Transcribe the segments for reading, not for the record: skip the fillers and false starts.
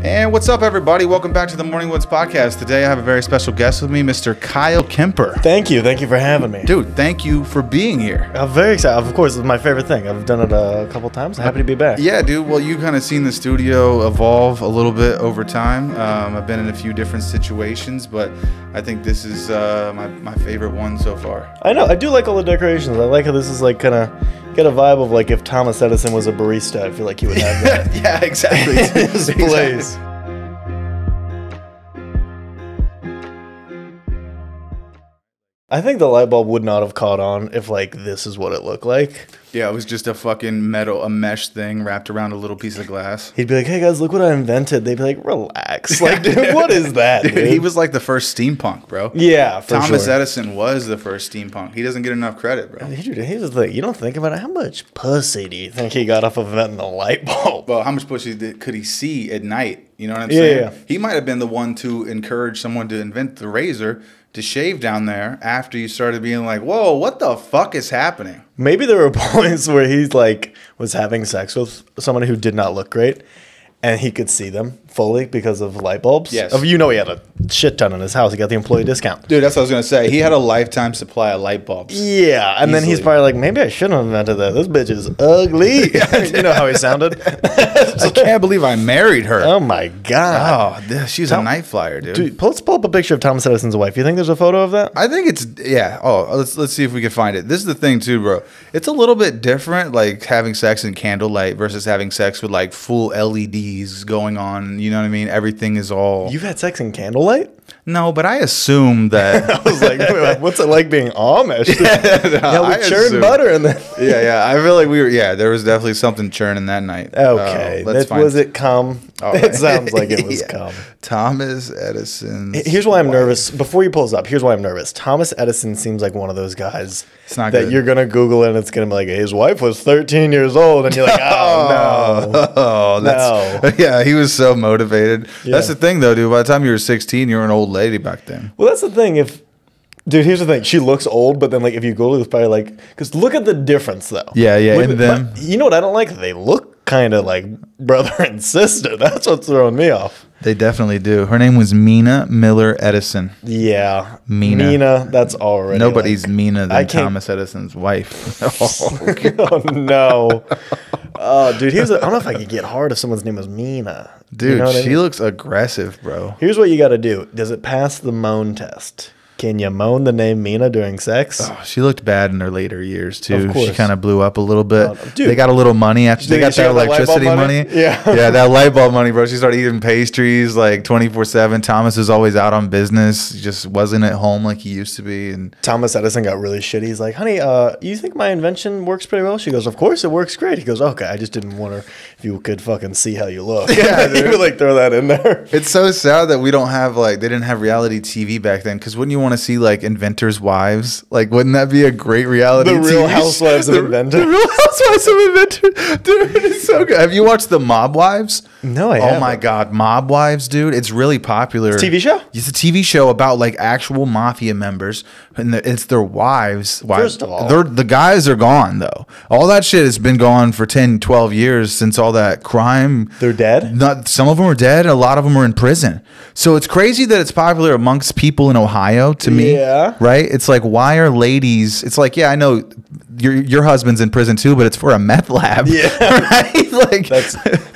And what's up, everybody? Welcome back to the Morning Woods Podcast. Today I have a very special guest with me, Mr. Kyle Kemper. Thank you for having me. Dude, thank you for being here. I'm very excited. Of course, it's my favorite thing. I've done it a couple times. I'm happy to be back. Yeah, dude. Well, you kind of seen the studio evolve a little bit over time. I've been in a few different situations, but I think this is my favorite one so far. I know. I do like all the decorations. I like how this is like kind of get a vibe of like if Thomas Edison was a barista. I feel like he would have that. Yeah, exactly. His place. I think the light bulb would not have caught on if like this is what it looked like. Yeah, it was just a fucking a mesh thing wrapped around a little piece of glass. He'd be like, "Hey guys, look what I invented." They'd be like, "Relax, like, dude, what is that?" Dude? He was like the first steampunk, bro. Yeah, for Thomas sure. Edison was the first steampunk. He doesn't get enough credit, bro. Dude, here's the thing. You don't think about it. How much pussy do you think he got off of inventing the light bulb? Well, how much pussy could he see at night? You know what I'm saying? Yeah. He might have been the one to encourage someone to invent the razor to shave down there after you started being like, whoa, what the fuck is happening? Maybe there were points where he's like was having sex with someone who did not look great, and he could see them fully because of light bulbs. Yes. You know, he had a shit ton in his house. He got the employee discount. Dude, that's what I was going to say. He had a lifetime supply of light bulbs. Yeah, and then he's probably like, maybe I shouldn't have invented that. This bitch is ugly. You know how he sounded? I can't believe I married her. Oh, my God. Oh, she's a night flyer, dude. Dude, let's pull up a picture of Thomas Edison's wife. You think there's a photo of that? I think it's, yeah. Oh, let's see if we can find it. This is the thing, too, bro. It's a little bit different, like having sex in candlelight versus having sex with like full LEDs going on. You know what I mean? Everything is all. You've had sex in candlelight? No, but I assume that. I was like, what's it like being Amish? We churned butter in there. Yeah. I feel like there was definitely something churning that night. Okay. Was it cum? Right. It sounds like it was cum. Thomas Edison. Here's why I'm nervous. Before you pull this up, here's why I'm nervous. Thomas Edison seems like one of those guys that you're going to Google and it's going to be like, his wife was 13 years old. And you're like, oh, no. Yeah, he was so motivated. Yeah. That's the thing, though, dude. By the time you were 16, you were an old lady back then. Well, that's the thing. Dude, here's the thing. She looks old, but then like if you Google it, it's probably like, because look at the difference, though. Yeah, in them. You know what I don't like? They look kind of like brother and sister. That's what's throwing me off. They definitely do. Her name was Mina Miller Edison. Yeah. Mina, that's already. Nobody's like, meaner than Thomas Edison's wife. Oh, no. Oh, dude, I don't know if I could get hard if someone's name was Mina. Dude, you know she looks aggressive, bro. Here's what you got to do. Does it pass the moan test? Can you moan the name Mina during sex? Oh, she looked bad in her later years, too. Of course. She kind of blew up a little bit. Dude, they got a little money after they got that electricity money. Yeah. Yeah, that light bulb money, bro. She started eating pastries like 24/7. Thomas was always out on business. He just wasn't at home like he used to be. And Thomas Edison got really shitty. He's like, honey, you think my invention works pretty well? She goes, of course it works great. He goes, okay, I just didn't wonder if you could fucking see how you look. Yeah, dude. He would like throw that in there. It's so sad that we don't have they didn't have reality TV back then. Because wouldn't you want to see like inventors' wives? Like, wouldn't that be a great reality TV? The Real Housewives of Inventors. The Real Housewives of Inventors. Dude, it's so good. Have you watched The Mob Wives? No, I haven't. Oh my God, Mob Wives, dude. It's really popular. It's a TV show? It's a TV show about like actual mafia members. And it's their wives. First of all. The guys are gone, though. All that shit has been gone for 10, 12 years since all that crime. They're dead? Some of them are dead. A lot of them are in prison. So it's crazy that it's popular amongst people in Ohio, to me. Yeah. Right? It's like, why are ladies... It's like, yeah, I know your husband's in prison too, but it's for a meth lab. Yeah. Right? Like,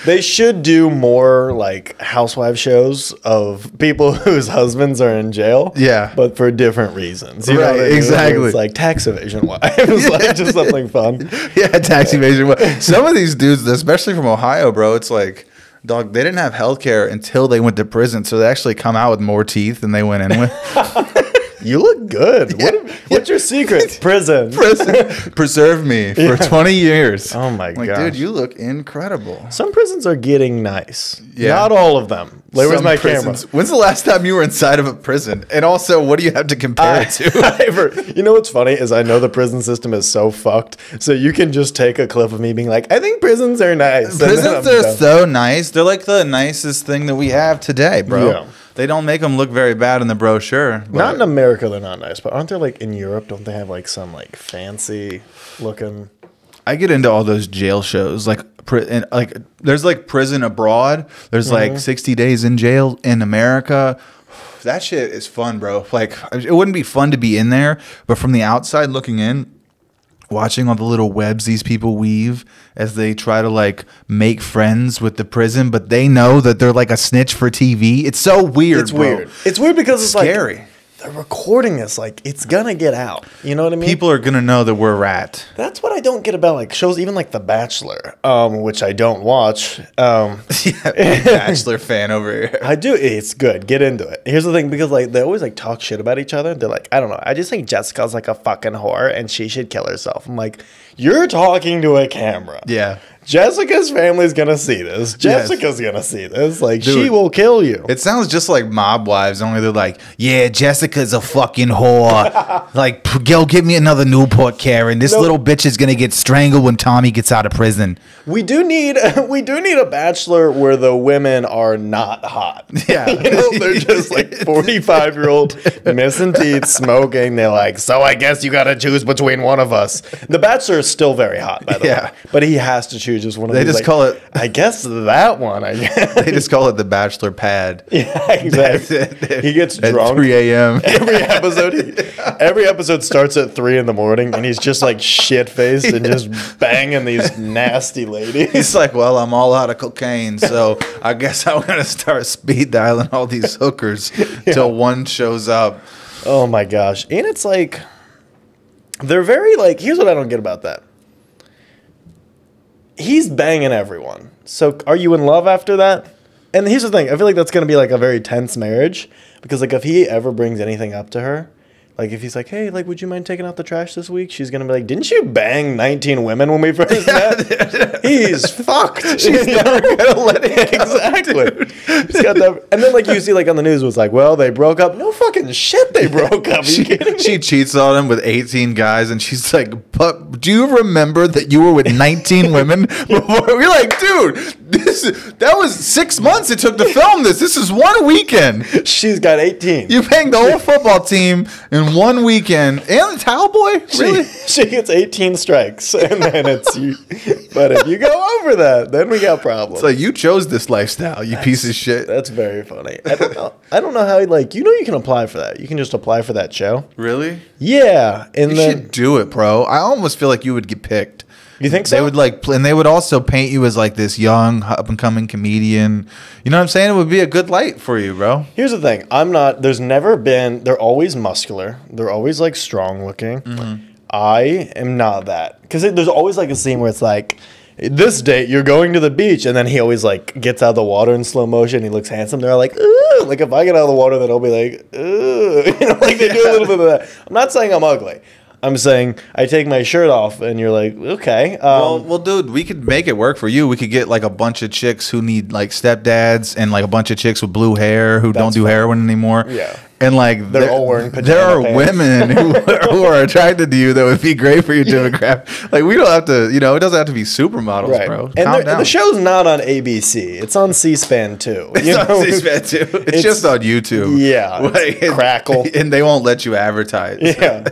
they should do more like housewife shows of people whose husbands are in jail. Yeah. But for different reasons. You know what I mean? Exactly. It's like tax evasion wives. Like just something fun. Yeah, tax evasion. Some of these dudes, especially from Ohio, bro, it's like, dog, they didn't have health care until they went to prison. So they actually come out with more teeth than they went in with. You look good. Yeah. What's your secret? Prison. Preserved me for 20 years. Oh, my God. Dude, you look incredible. Some prisons are getting nice. Yeah. Not all of them. Where's my camera? When's the last time you were inside of a prison? And also, what do you have to compare it to? You know what's funny is I know the prison system is so fucked. So you can just take a clip of me being like, I think prisons are nice. Prisons are so nice. They're like the nicest thing that we have today, bro. Yeah. They don't make them look very bad in the brochure. Not in America, they're not nice. But aren't there like in Europe? Don't they have like some like fancy looking? I get into all those jail shows. Like there's like prison abroad. There's like 60 days in jail in America. That shit is fun, bro. Like, it wouldn't be fun to be in there, but from the outside looking in, watching all the little webs these people weave as they try to like make friends with the prison, but they know that they're like a snitch for TV. It's so weird. It's weird. It's weird because it's scary. Like they're recording this, like it's gonna get out. You know what I mean? People are gonna know that we're a rat. That's what I don't get about like shows, even like The Bachelor, which I don't watch. Bachelor fan over here. I do. It's good. Get into it. Here's the thing, because like they always like talk shit about each other. They're like, I don't know. I just think Jessica's like a fucking whore and she should kill herself. I'm like, you're talking to a camera. Yeah. Jessica's family's gonna see this. Jessica's gonna see this. Like, dude, she will kill you. It sounds just like Mob Wives, only they're like, yeah, Jessica's a fucking whore. Like, go get me another Newport, Karen. This little bitch is gonna get strangled when Tommy gets out of prison. We do need a Bachelor where the women are not hot. Yeah. You know, they're just like 45-year-old missing teeth, smoking. They're like, so I guess you gotta choose between one of us. The Bachelor is still very hot, by the way. But he has to choose just one of They these, just like, call it. I guess that one. I guess. They just call it the Bachelor pad. Yeah, exactly. He gets drunk at 3 a.m. Every episode starts at 3 in the morning, and he's just like shit faced and just banging these nasty ladies. He's like, well, I'm all out of cocaine, so I guess I'm gonna start speed dialing all these hookers till one shows up. Oh my gosh. And it's like, they're very like, here's what I don't get about that. He's banging everyone. So are you in love after that? And here's the thing. I feel like that's going to be like a very tense marriage, because like if he ever brings anything up to her, like if he's like, hey, like, would you mind taking out the trash this week? She's going to be like, didn't you bang 19 women when we first met? He's fucked. She's never going to let it go. Exactly. She's got that. And then like you see like on the news was like, well, they broke up. No fucking shit, they broke up. Are you kidding me? She cheats on him with 18 guys, and she's like, but do you remember that you were with 19 women before? We're like, dude, that was 6 months it took to film this. This is one weekend. She's got 18. You banged the whole football team in one weekend. And the towel boy? Really? She gets 18 strikes, and then it's you. But if you go over that, then we got problems. It's like, you chose this lifestyle, you piece of shit. That's very funny. I don't know how, like, you can apply for that. You can just apply for that show. Really? Yeah. And you should do it, bro. I almost feel like you would get picked. You think so? They would and they would also paint you as like this young up and coming comedian. You know what I'm saying? It would be a good light for you, bro. Here's the thing. They're always muscular. They're always like strong looking. Mm-hmm. I am not that. Because there's always like a scene where it's like, this date you're going to the beach, and then he always like gets out of the water in slow motion. He looks handsome. They're like, ooh. Like if I get out of the water, then I'll be like, ooh. You know, like they do a little bit of that. I'm not saying I'm ugly. I'm saying I take my shirt off, and you're like, okay. Well, dude, we could make it work for you. We could get like a bunch of chicks who need like stepdads, and like a bunch of chicks with blue hair who don't do heroin anymore. Yeah. And like they're all wearing pajama there are pants. women who are attracted to you that would be great for your demographic. Like, we don't have to, it doesn't have to be supermodels, right, bro. And Calm down. the show's not on ABC. It's on C-SPAN too. It's on C-SPAN too. It's just on YouTube. Yeah. Like, Crackle. And they won't let you advertise. Yeah.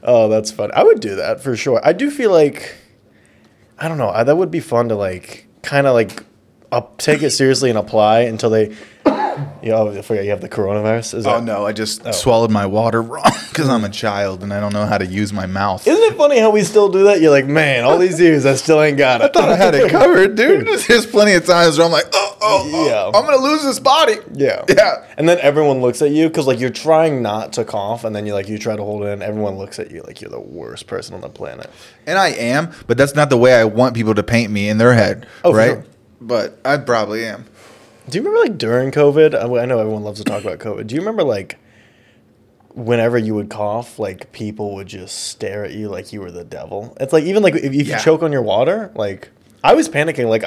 Oh, that's fun. I would do that for sure. I do feel like, I don't know, that would be fun to like kind of like take it seriously and apply until they. I forget you have the coronavirus. No, I just swallowed my water wrong because I'm a child and I don't know how to use my mouth. Isn't it funny how we still do that? You're like, man, all these years I still ain't got it. I thought I had it covered, dude. There's plenty of times where I'm like, yeah, I'm gonna lose this body. Yeah. And then everyone looks at you because like you're trying not to cough, and then you try to hold it in. Everyone looks at you like you're the worst person on the planet. And I am, but that's not the way I want people to paint me in their head, right? Sure. But I probably am. Do you remember like during COVID? I know everyone loves to talk about COVID. Do you remember like whenever you would cough, like people would just stare at you like you were the devil? It's like even like if you choke on your water, like I was panicking. Like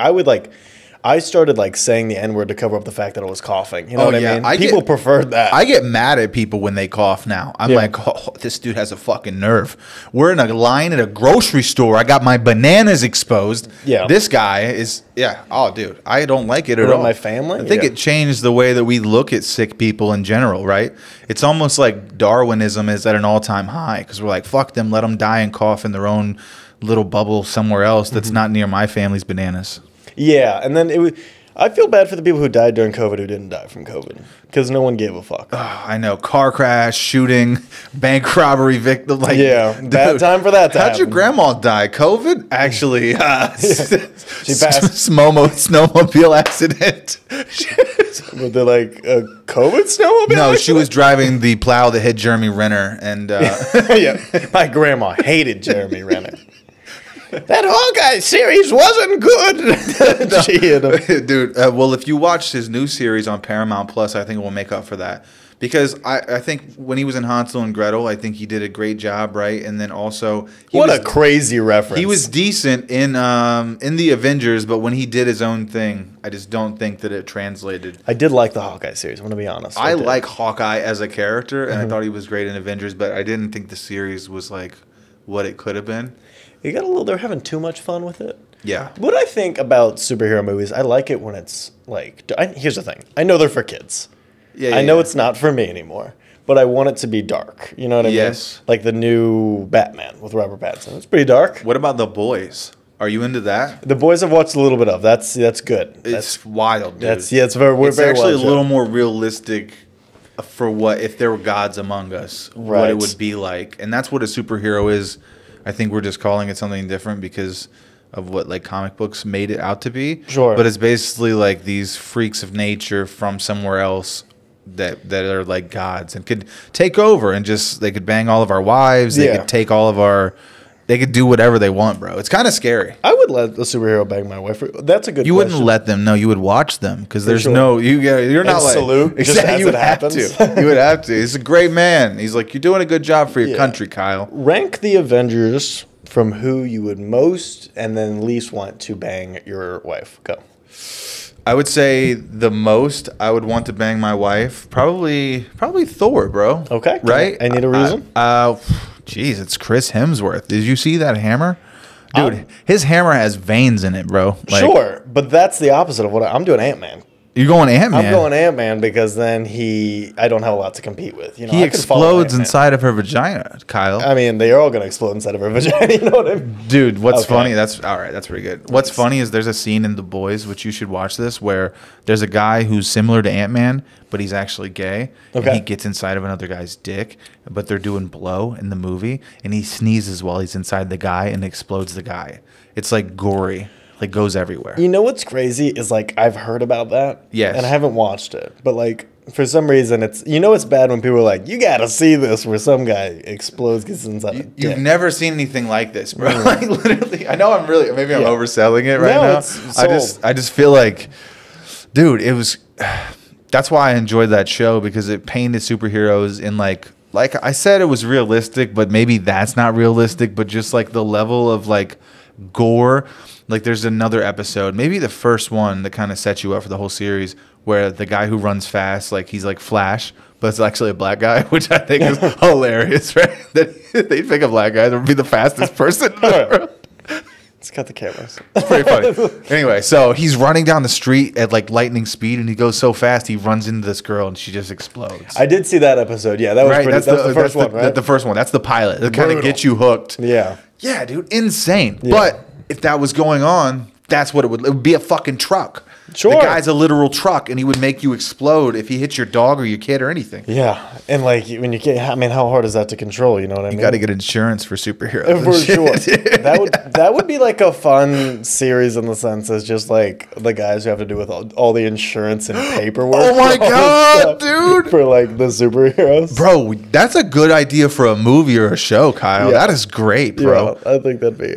I started like saying the N-word to cover up the fact that I was coughing. You know what I mean? People preferred that. I get mad at people when they cough now. I'm like, oh, this dude has a fucking nerve. We're in a line at a grocery store. I got my bananas exposed. Yeah. This guy is, oh, dude, I don't like it at all. My family? I think it changed the way that we look at sick people in general, right? It's almost like Darwinism is at an all-time high because we're like, fuck them, let them die and cough in their own little bubble somewhere else that's not near my family's bananas. Yeah, and then I feel bad for the people who died during COVID who didn't die from COVID because no one gave a fuck. Oh, I know. Car crash, shooting, bank robbery victim. Like, dude, bad time for that. How'd your grandma die? COVID? Actually, she passed. Snowmobile accident. Were they like a COVID snowmobile? No, she was driving the plow that hit Jeremy Renner, and yeah, my grandma hated Jeremy Renner. That Hawkeye series wasn't good. Dude, well, if you watch his new series on Paramount Plus, I think it will make up for that. Because I think when he was in Hansel and Gretel, I think he did a great job, right? And then also... a crazy reference. He was decent in the Avengers, but when he did his own thing, I just don't think that it translated. I did like the Hawkeye series, I'm going to be honest. I like Hawkeye as a character, and I thought he was great in Avengers, but I didn't think the series was like what it could have been. They're having too much fun with it. Yeah. What I think about superhero movies, I like it when it's like, here's the thing. I know they're for kids. Yeah, I know it's not for me anymore, but I want it to be dark. You know what I mean? Yes. Like the new Batman with Robert Pattinson. It's pretty dark. What about The Boys? Are you into that? The Boys I've watched a little bit of. That's good. It's wild, dude. It's very actually a little more realistic for what if there were gods among us, what it would be like. And that's what a superhero is. I think we're just calling it something different because of what like comic books made it out to be. Sure. But it's basically like these freaks of nature from somewhere else that are like gods and could take over and just they could bang all of our wives. They could take all of our. They could do whatever they want, bro. It's kind of scary. I would let a superhero bang my wife. That's a good. You wouldn't let them. No, you would watch them because there's you're not and like salute. Exactly, just you would as it have happens. to. You would have to. He's a great man. He's like you're doing a good job for your country, Kyle. Rank the Avengers from who you would most and then least want to bang your wife. Go. I would say the most I would want to bang my wife probably Thor, bro. Okay, right? I need a reason. Jeez, it's Chris Hemsworth. Did you see that hammer? Dude, his hammer has veins in it, bro. Like, sure, but that's the opposite of what I'm doing. Ant-Man. You're going Ant-Man. I'm going Ant-Man because then I don't have a lot to compete with. You know, he explodes inside of her vagina, Kyle. I mean, they are all going to explode inside of her vagina. You know what I mean? Dude, what's funny? That's all right. That's pretty good. What's funny is there's a scene in The Boys, which you should watch this, where there's a guy who's similar to Ant-Man, but he's actually gay. Okay. And he gets inside of another guy's dick, but they're doing blow in the movie, and he sneezes while he's inside the guy and explodes the guy. It's like gory. Like goes everywhere. You know what's crazy is like I've heard about that. Yes. And I haven't watched it. But like for some reason it's it's bad when people are like, you gotta see this where some guy explodes, gets inside You've never seen anything like this, bro. Like literally I know I'm overselling it right now. I just feel like dude, it was that's why I enjoyed that show because it painted superheroes in like I said it was realistic, but maybe that's not realistic, but just like the level of like gore. Like there's another episode, maybe the first one that kind of sets you up for the whole series where the guy who runs fast, like he's like Flash, but it's actually a black guy, which I think is hilarious, right? That they'd pick a black guy that would be the fastest person in the world. It's got the cameras. It's pretty funny. Anyway, so he's running down the street at like lightning speed, and he goes so fast he runs into this girl, and she just explodes. I did see that episode. Yeah, that was pretty. That's the first one, right? The first one. That's the pilot. That kind of gets you hooked. Yeah. Yeah, dude, insane. Yeah. But if that was going on, that's what it would be a fucking truck. Sure. The guy's a literal truck, and he would make you explode if he hit your dog or your kid or anything. Yeah, and like when you get, I mean, how hard is that to control? You know what I mean? You got to get insurance for superheroes. For sure. that would be like a fun series in the sense as just like the guys who have to do with all the insurance and paperwork. Oh my god, dude! For like the superheroes, bro. That's a good idea for a movie or a show, Kyle. Yeah. That is great, bro. Yeah, I think that'd be.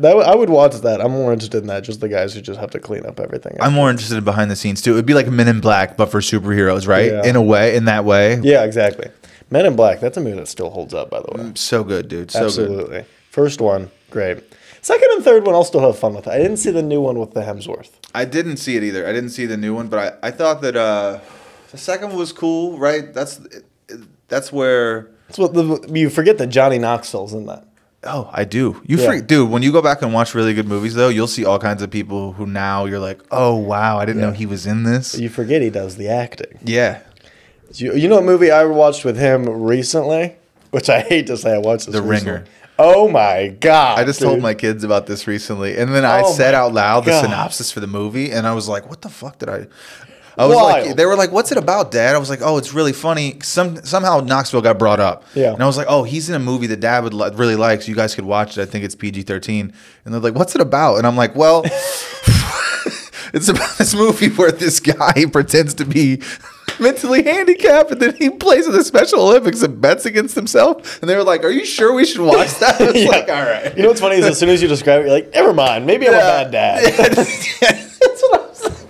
I would watch that. I'm more interested in that. Just the guys who just have to clean up everything. I'm more interested in behind the scenes too. It'd be like Men in Black, but for superheroes, right? Yeah. In that way. Yeah, exactly. Men in Black. That's a movie that still holds up, by the way. So good, dude. So absolutely. Good. First one, great. Second and third one, I'll still have fun with. I didn't see the new one with the Hemsworth. I didn't see it either. I didn't see the new one, but I thought that the second one was cool, right? That's where. That's what you forget that Johnny Knoxville's in that. Oh, I do. Dude, when you go back and watch really good movies, though, you'll see all kinds of people who now you're like, oh, wow, I didn't know he was in this. You forget he does the acting. Yeah. You know what movie I watched with him recently? Which I hate to say I watched this The Ringer. Oh my God. I just told my kids about this recently. And then I said out loud the synopsis for the movie. And I was like, what the fuck did I was like, they were like, what's it about, Dad? I was like, oh, it's really funny. Somehow Knoxville got brought up. Yeah. And I was like, oh, he's in a movie that Dad would really like, so you guys could watch it. I think it's PG-13. And they're like, what's it about? And I'm like, well, it's about this movie where this guy pretends to be mentally handicapped, and then he plays in the Special Olympics and bets against himself. And they were like, are you sure we should watch that? It's like, all right. You know what's funny is as soon as you describe it, you're like, never mind. Maybe I'm a bad dad. That's what I'm saying.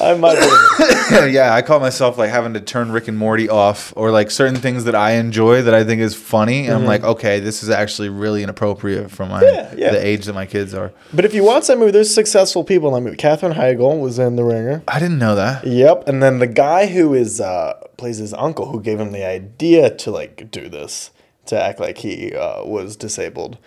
I might be. Yeah, I call myself like having to turn Rick and Morty off, or like certain things that I enjoy that I think is funny. And I'm like, okay, this is actually really inappropriate for the age that my kids are. But if you watch that movie, there's successful people in that movie. Katherine Heigl was in The Ringer. I didn't know that. Yep. And then the guy who is plays his uncle, who gave him the idea to like do this, to act like he was disabled,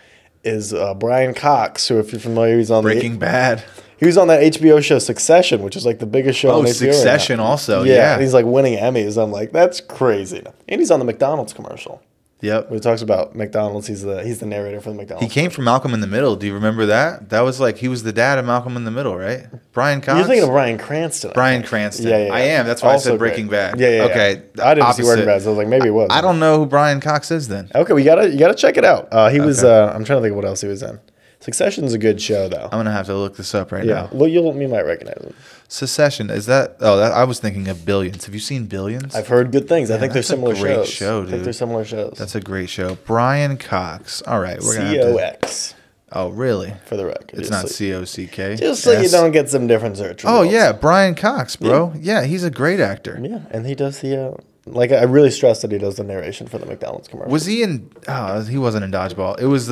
is Brian Cox, who, if you're familiar, he's on Breaking Bad. He was on that HBO show Succession, which is like the biggest show on HBO. Succession right also, yeah. He's like winning Emmys. I'm like, that's crazy. And he's on the McDonald's commercial. Yep. When he talks about McDonald's, he's the narrator for the McDonald's. He came from Malcolm in the Middle. Do you remember that? That was like, he was the dad of Malcolm in the Middle, right? Brian Cox? You're thinking of Bryan Cranston. Bryan Cranston. Yeah. I am. That's why also I said Breaking Bad. Yeah. Okay. I didn't see Breaking Bad, so I was like, maybe it was. I don't know who Brian Cox is then. Okay, you gotta check it out. He was, I'm trying to think of what else he was in. Succession's a good show, though. I'm going to have to look this up right now. Well, you might recognize him. Succession, is that... Oh, I was thinking of Billions. Have you seen Billions? I've heard good things. I think they're similar shows. Great show, dude. I think they're similar shows. That's a great show. Brian Cox. All right, we're going to have to... COX. Oh, really? For the record. It's not COCK. Just so you don't get some different search results. Oh, yeah, Brian Cox, bro. Yeah, he's a great actor. Yeah, and he does the... Like, I really stress that he does the narration for the McDonald's commercial. Was he in... Oh, he wasn't in Dodgeball. It was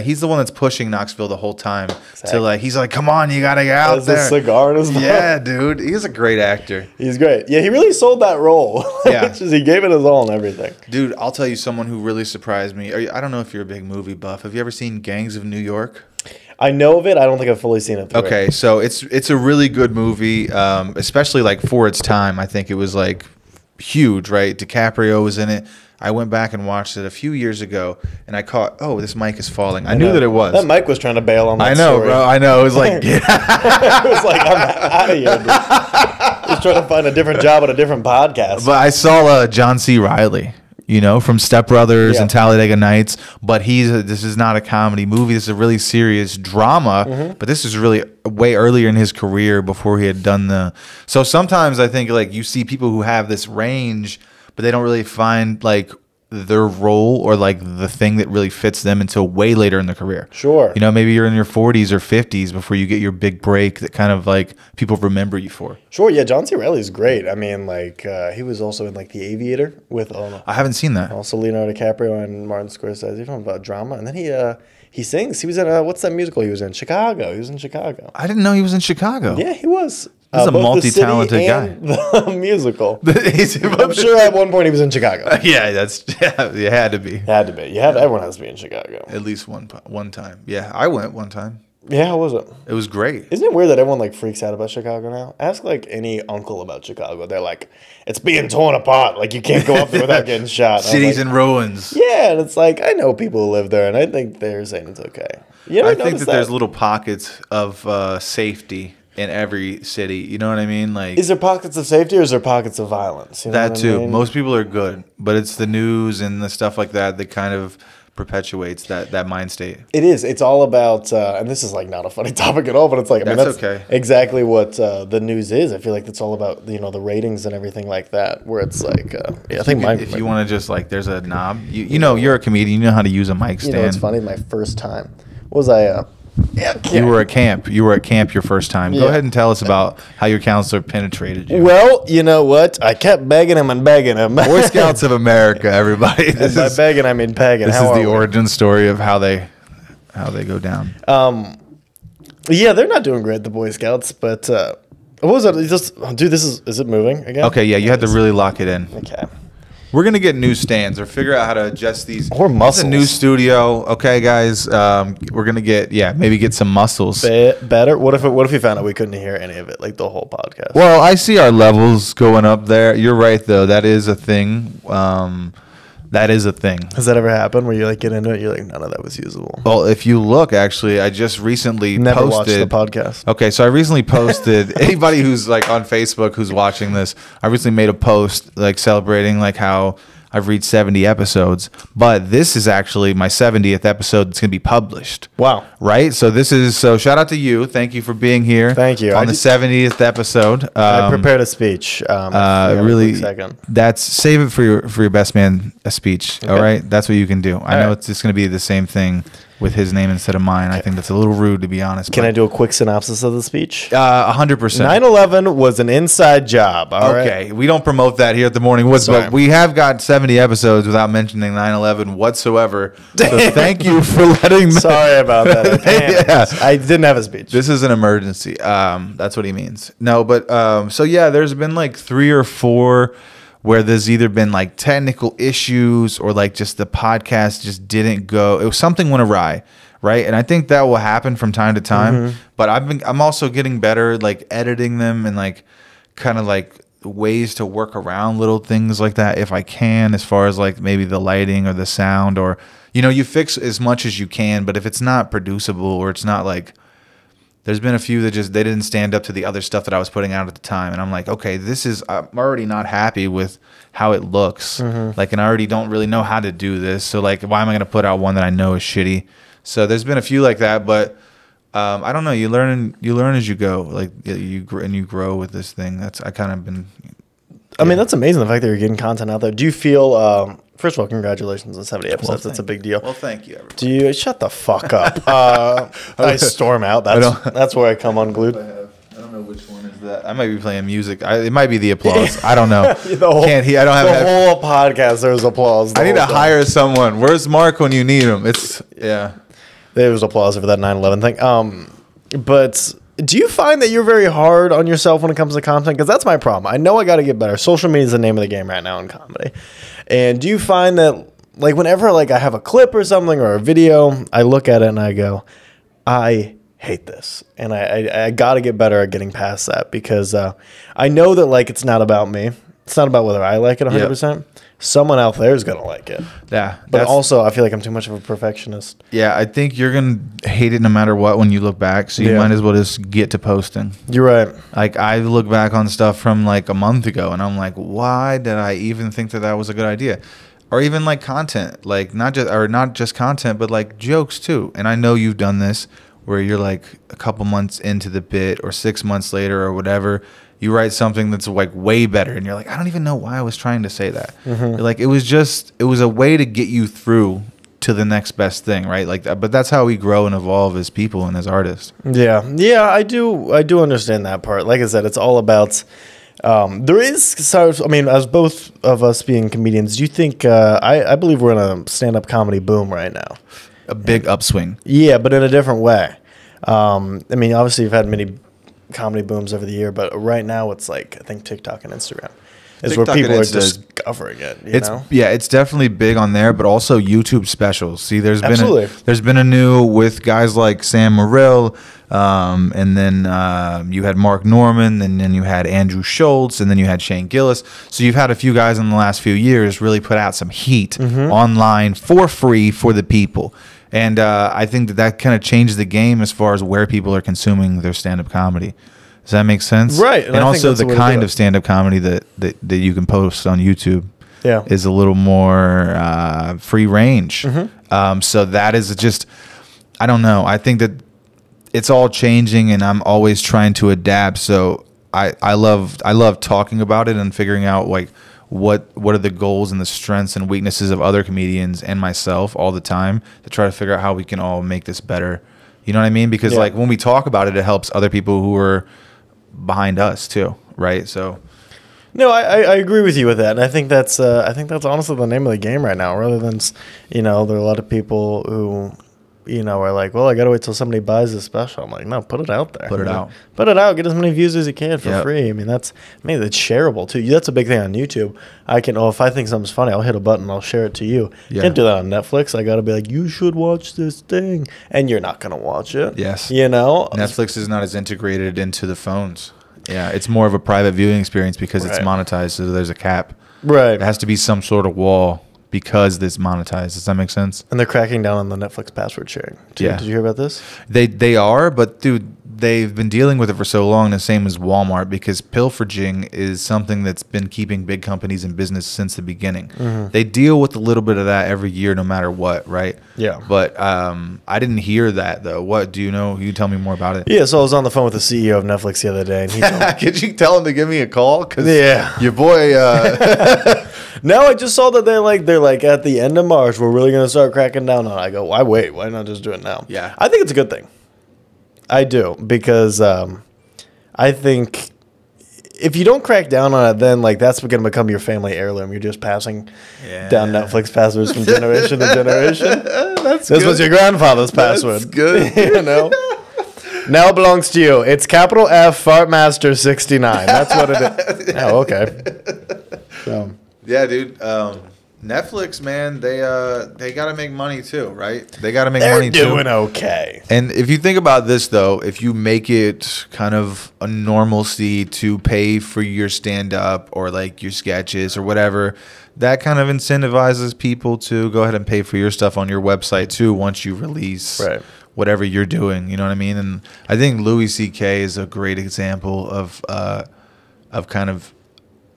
he's the one that's pushing Knoxville the whole time. Exactly. To like, he's like, come on, you got to get out there. Has a cigar in his mouth. Yeah, dude. He's a great actor. He's great. Yeah, he really sold that role. Yeah. He gave it his all and everything. Dude, I'll tell you someone who really surprised me. I don't know if you're a big movie buff. Have you ever seen Gangs of New York? I know of it. I don't think I've fully seen it. Okay, so it's a really good movie, especially like for its time. I think it was like huge, right? DiCaprio was in it. I went back and watched it a few years ago, and I caught, oh, this mic is falling. I knew that it was. That mic was trying to bail on that I know, story. bro. I know. It was like, it was like, I'm out of here, dude. Just trying to find a different job at a different podcast. But I saw John C. Reilly, from Step Brothers and Talladega Nights. But this is not a comedy movie. This is a really serious drama. But this is really way earlier in his career before he had done So sometimes I think like you see people who have this range, but they don't really find like their role or like the thing that really fits them until way later in their career. Sure. Maybe you're in your 40s or 50s before you get your big break that kind of like people remember you for. Sure. Yeah. John C. Reilly is great. I mean, like he was also in like The Aviator with I haven't seen that. Also Leonardo DiCaprio and Martin Scorsese from about drama. And then he sings. He was in what's that musical he was in? Chicago. He was in Chicago. I didn't know he was in Chicago. Yeah, he was. He's a multi-talented guy. The musical. I'm sure at one point he was in Chicago. Yeah, it had to be. Had to be. Everyone has to be in Chicago. At least one time. Yeah, I went one time. Yeah, how was it? It was great. Isn't it weird that everyone like freaks out about Chicago now? Ask like any uncle about Chicago. They're like, it's being torn apart. Like you can't go up there without getting shot. Cities in ruins. Yeah, and it's like I know people who live there, and I think they're saying it's okay. I think that there's little pockets of safety in every city. You know what I mean? Like, is there pockets of safety or is there pockets of violence? You know that too. I mean? Most people are good, but it's the news and the stuff like that kind of perpetuates that mind state. It is. It's all about, and this is like not a funny topic at all, but it's like, that's okay. Exactly what the news is. I feel like it's all about, the ratings and everything like that, where it's like, I think if you want to just like, there's a knob, you're a comedian, you know how to use a mic stand. It's funny. My first time was you were at camp. You were at camp your first time. Go ahead and tell us about how your counselor penetrated you. Well, you know what? I kept begging him and begging him. Boy Scouts of America, everybody. By begging, I mean pegging. This is the origin story of how they go down. Yeah, they're not doing great, the Boy Scouts. But what was it? Dude, is it moving again? Okay, yeah, you had to really lock it in. Okay. We're going to get new stands or figure out how to adjust these. Or muscles. It's a new studio. Okay, guys. We're going to get some muscles. Better? What if we found out we couldn't hear any of it, like the whole podcast? Well, I see our levels going up there. You're right, though. That is a thing. That is a thing. Has that ever happened where you like get into it, you're like, none of that was usable? Well, if you look, actually, I just recently Never posted watched the podcast. Okay, so I recently posted anybody who's like on Facebook who's watching this, I recently made a post like celebrating like how I've reached 70 episodes, but this is actually my 70th episode that's going to be published. Wow. Right? So shout out to you. Thank you for being here. Thank you. On the 70th episode. I prepared a speech. Really, save it for your best man a speech. Okay. All right? That's what you can do. I know it's just going to be the same thing with his name instead of mine. I think that's a little rude, to be honest. Can I do a quick synopsis of the speech? 100%. 9/11 was an inside job. Okay, we don't promote that here at the Morning Woods, but we have got 70 episodes without mentioning 9/11 whatsoever. So thank you for letting me. Sorry about that. Yeah. I didn't have a speech. This is an emergency. That's what he means. No, but so yeah, there's been like 3 or 4 where there's either been like technical issues or like just the podcast just didn't go. It was something went awry, right? And I think that will happen from time to time. Mm-hmm. But I'm also getting better like editing them and like kind of like ways to work around little things like that if I can, as far as like maybe the lighting or the sound, or you fix as much as you can. But if it's not producible or it's not like, there's been a few that they didn't stand up to the other stuff that I was putting out at the time. And I'm like, okay, I'm already not happy with how it looks. Mm-hmm. Like, and I already don't really know how to do this. So like, why am I going to put out one that I know is shitty? So there's been a few like that, but I don't know. You learn as you go. Like you grow with this thing. I kind of been. I mean, that's amazing. The fact that you're getting content out there. Do you feel? First of all, congratulations on 70 episodes. That's a big deal. Well, thank you, everyone. Do you shut the fuck up? I storm out. That's where I come unglued. I don't know which one is that. I might be playing music. It might be the applause. I don't know. I don't have the whole podcast. There's applause. I need to hire someone. Where's Mark when you need him? There was applause for that 9/11 thing. But do you find that you're very hard on yourself when it comes to content? Because that's my problem. I know I got to get better. Social media is the name of the game right now in comedy. And do you find that, like, whenever like I have a clip or something or a video, I look at it and I go, I hate this, and I got to get better at getting past that, because I know that like it's not about me. It's not about whether I like it 100%. Yep. Someone out there is going to like it. Yeah. But also, I feel like I'm too much of a perfectionist. Yeah, I think you're going to hate it no matter what when you look back. So you might as well just get to posting. You're right. Like, I look back on stuff from like a month ago and I'm like, why did I even think that was a good idea? Or even like content, like not just content, but like jokes too. And I know you've done this where you're like a couple months into the bit or 6 months later or whatever, you write something that's like way better and you're like, I don't even know why I was trying to say that. Mm-hmm. You're like, it was a way to get you through to the next best thing, right? Like that, but that's how we grow and evolve as people and as artists. Yeah, I do understand that part. Like I said, it's all about there is, so I mean, as both of us being comedians, do you think I believe we're in a stand-up comedy boom right now? A big upswing. Yeah, but in a different way. I mean, obviously you've had many comedy booms over the year, but right now it's like, I think TikTok and Instagram is where people are discovering it. It's definitely big on there, but also YouTube specials. See, there's been a new with guys like Sam Morril, and then you had Mark Norman, and then you had Andrew Schultz, and then you had Shane Gillis. So you've had a few guys in the last few years really put out some heat online for free for the people. And I think that kind of changed the game as far as where people are consuming their stand-up comedy. Does that make sense? Right. And also the kind of stand-up comedy that you can post on YouTube is a little more free range. Mm-hmm. So that is just, I don't know. I think that it's all changing, and I'm always trying to adapt. So I love talking about it and figuring out like what are the goals and the strengths and weaknesses of other comedians and myself all the time to try to figure out how we can all make this better. You know what I mean? Because like when we talk about it, it helps other people who are behind us too, right? So no, I agree with you with that, and I think that's honestly the name of the game right now. Rather than, there are a lot of people who are like, well, I got to wait till somebody buys this special. I'm like, no, put it out there. Put it out. Get as many views as you can for free. I mean, that's shareable too. That's a big thing on YouTube. If I think something's funny, I'll hit a button, I'll share it to you. Yeah. Can't do that on Netflix. I got to be like, you should watch this thing, and you're not gonna watch it. Yes. Netflix is not as integrated into the phones. Yeah, it's more of a private viewing experience because it's monetized, so there's a cap. Right. It has to be some sort of wall because this monetized. Does that make sense? And they're cracking down on the Netflix password sharing. Did you hear about this? They are, but dude, they've been dealing with it for so long, the same as Walmart, because pilfering is something that's been keeping big companies in business since the beginning. They deal with a little bit of that every year, no matter what, right? Yeah. But I didn't hear that, though. What do you know? You tell me more about it. Yeah, so I was on the phone with the CEO of Netflix the other day, and he told me, could you tell him to give me a call? Cause your boy. No, I just saw that they're like at the end of March, we're really gonna start cracking down on it. I go, why wait? Why not just do it now? Yeah, I think it's a good thing. I do, because I think if you don't crack down on it, then like that's going to become your family heirloom. You're just passing down Netflix passwords from generation to generation. This was your grandfather's password. That's good. You know. Now it belongs to you. It's capital F Fartmaster 69. That's what it is. Oh, okay. So. Yeah, dude. Netflix, man, they got to make money too, right? They got to make money too. They're doing okay. And if you think about this, though, if you make it kind of a normalcy to pay for your stand-up or like your sketches or whatever, that kind of incentivizes people to go ahead and pay for your stuff on your website too once you release whatever you're doing. You know what I mean? And I think Louis C.K. is a great example of kind of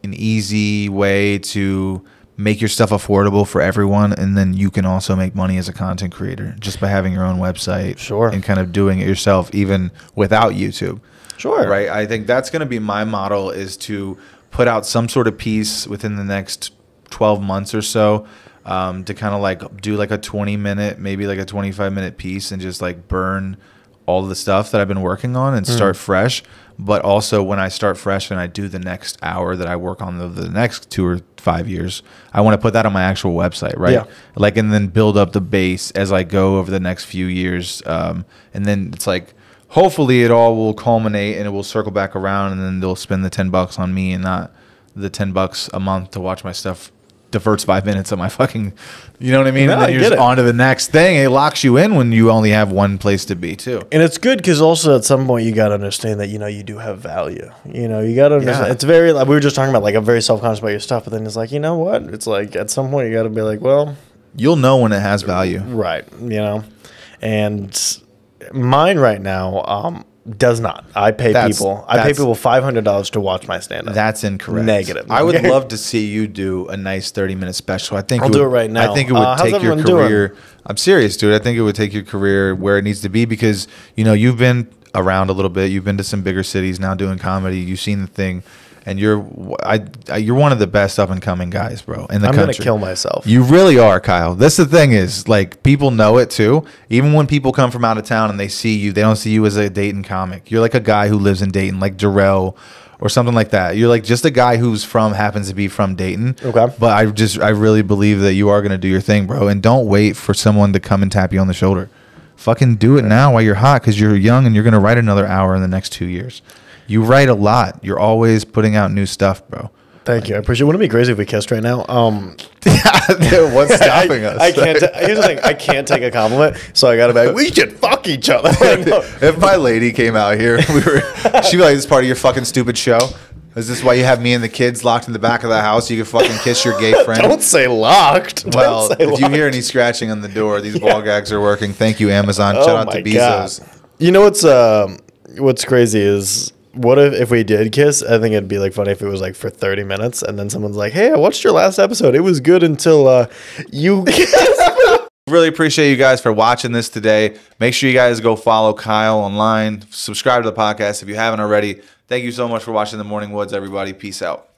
an easy way to make your stuff affordable for everyone, and then you can also make money as a content creator just by having your own website and kind of doing it yourself even without YouTube. Right? I think that's going to be my model, is to put out some sort of piece within the next 12 months or so, to kind of like do like a 20-minute, maybe like a 25-minute piece, and just like burn all the stuff that I've been working on and start fresh. But also when I start fresh and I do the next hour that I work on the next 2 or 5 years, I want to put that on my actual website, right? Yeah. Like, and then build up the base as I go over the next few years. And then it's like, hopefully it all will culminate and it will circle back around, and then they'll spend the $10 on me and not the $10 a month to watch my stuff diverts 5 minutes of my fucking, you know what I mean? No, and then you're just on to the next thing. It locks you in when you only have one place to be too. And it's good because also at some point you got to understand that, you know, you do have value. You know, you got to understand. It's very, like we were just talking about, like I'm very self-conscious about your stuff, but then it's like, you know what? It's like at some point you got to be like, well. You'll know when it has value. Right. You know, and mine right now, does not. I pay people $500 to watch my stand-up. That's incorrect. Negative. I would love to see you do a nice 30-minute special. I think I'll do it right now. I think it would take your career. I'm serious, dude. I think it would take your career where it needs to be, because you know you've been around a little bit. You've been to some bigger cities now doing comedy. You've seen the thing. And you're one of the best up and coming guys, bro, in the country. I'm gonna kill myself. You really are, Kyle. That's the thing, is like people know it too. Even when people come from out of town and they see you, they don't see you as a Dayton comic. You're like a guy who lives in Dayton, like Jarrell or something like that. You're like just a guy who's happens to be from Dayton. Okay. But I really believe that you are gonna do your thing, bro. And don't wait for someone to come and tap you on the shoulder. Fucking do it now while you're hot, because you're young and you're gonna write another hour in the next 2 years. You write a lot. You're always putting out new stuff, bro. Thank you. I appreciate it. Wouldn't it be crazy if we kissed right now? What's stopping us? I can't. Here's the thing. I can't take a compliment, so I got to be like, we should fuck each other. If my lady came out here, she'd be like, this is part of your fucking stupid show? Is this why you have me and the kids locked in the back of the house so you can fucking kiss your gay friend? Don't say locked. Well, if you hear any scratching on the door, these ball gags are working. Thank you, Amazon. Shout out to Bezos. God. You know what's crazy is, what if we did kiss? I think it'd be like funny if it was like for 30 minutes and then someone's like, hey, I watched your last episode. It was good until you kissed. Really appreciate you guys for watching this today. Make sure you guys go follow Kyle online. Subscribe to the podcast if you haven't already. Thank you so much for watching The Morning Woods, everybody. Peace out.